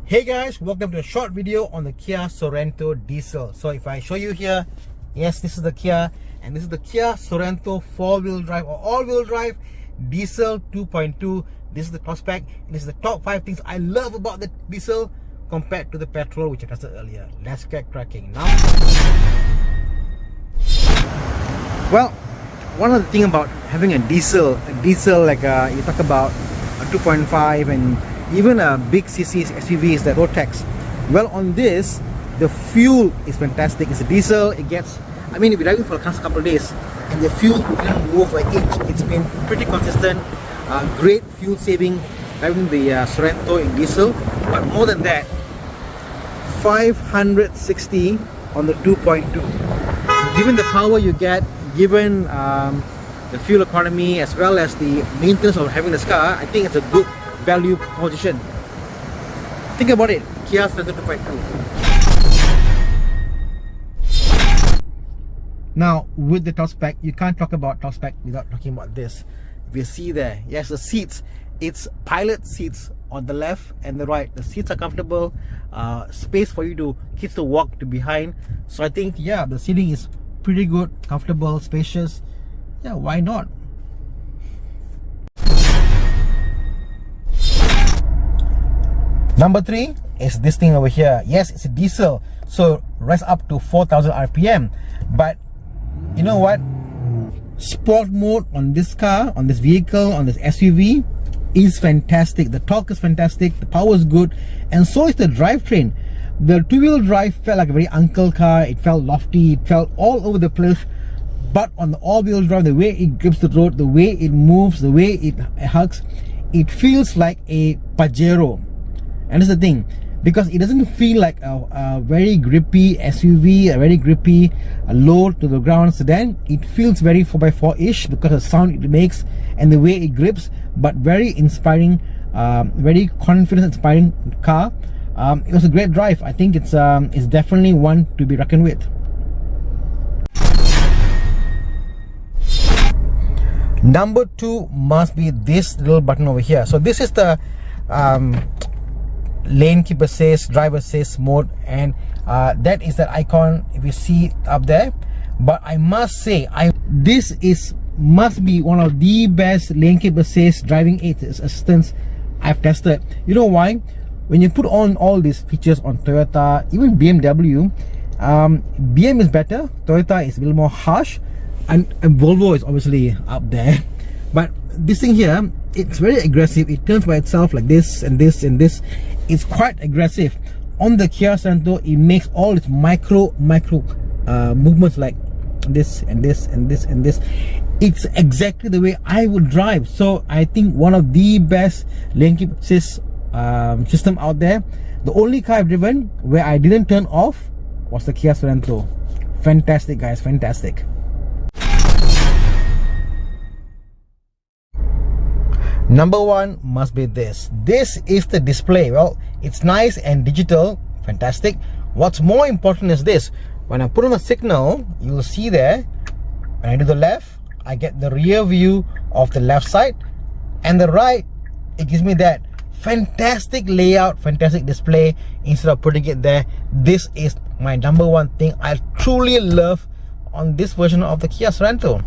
Hey guys, welcome to a short video on the Kia Sorento diesel. So if I show you here, yes, this is the Kia, and this is the Kia Sorento 4-wheel drive or all-wheel drive diesel 2.2. This is the top spec. This is the top 5 things I love about the diesel compared to the petrol, which I tested earlier. Let's get cracking now. Well, one of the things about having a diesel like you talk about a 2.5 and even a big CC SUV is the road tax. Well, on this, the fuel is fantastic. It's a diesel. It gets, I mean, if you're driving for the past couple of days and the fuel didn't move an inch, it's been pretty consistent. Great fuel saving driving the Sorento in diesel. But more than that, 560 on the 2.2. Given the power you get, given the fuel economy as well as the maintenance of having this car, I think it's a good value proposition. Think about it, Kia Sorento 2.2. Now, with the top spec, you can't talk about top spec without talking about this. If you see there, yes, the seats, it's pilot seats on the left and the right. The seats are comfortable, space for you to kids to walk to behind. So I think, yeah, the seating is pretty good, comfortable, spacious. Yeah, why not? Number 3 is this thing over here. Yes, it's a diesel, so rise up to 4,000 RPM. But you know what? Sport mode on this car, on this vehicle, on this SUV is fantastic. The torque is fantastic, the power is good, and so is the drivetrain. The two-wheel drive felt like a very uncle car. It felt lofty, it felt all over the place. But on the all-wheel drive, the way it grips the road, the way it moves, the way it hugs, it feels like a Pajero. And that's the thing, because it doesn't feel like a very grippy SUV, a very grippy low to the ground sedan. It feels very 4x4-ish because of the sound it makes and the way it grips, but very inspiring, very confidence inspiring car. It was a great drive. I think it's definitely one to be reckoned with. Number 2 must be this little button over here. So this is the lane keep assist, driver assist mode, and that is that icon if you see up there. But I must say, this must be one of the best lane keep assist driving aid assistance I've tested. You know why? When you put on all these features on Toyota, even BMW, BM is better, Toyota is a little more harsh, and Volvo is obviously up there. But this thing here, it's very aggressive. It turns by itself like this and this and this. It's quite aggressive. On the Kia Sorento, it makes all its micro movements like this and this and this and this. It's exactly the way I would drive. So I think one of the best lane keep assist system out there. The only car I've driven where I didn't turn off was the Kia Sorento. Fantastic, guys, fantastic. Number 1 must be this. This is the display. Well, it's nice and digital, fantastic. What's more important is this. When I put on a signal, you'll see there, when I do the left, I get the rear view of the left side, and the right, it gives me that fantastic layout, fantastic display. Instead of putting it there, this is my number 1 thing I truly love on this version of the Kia Sorento.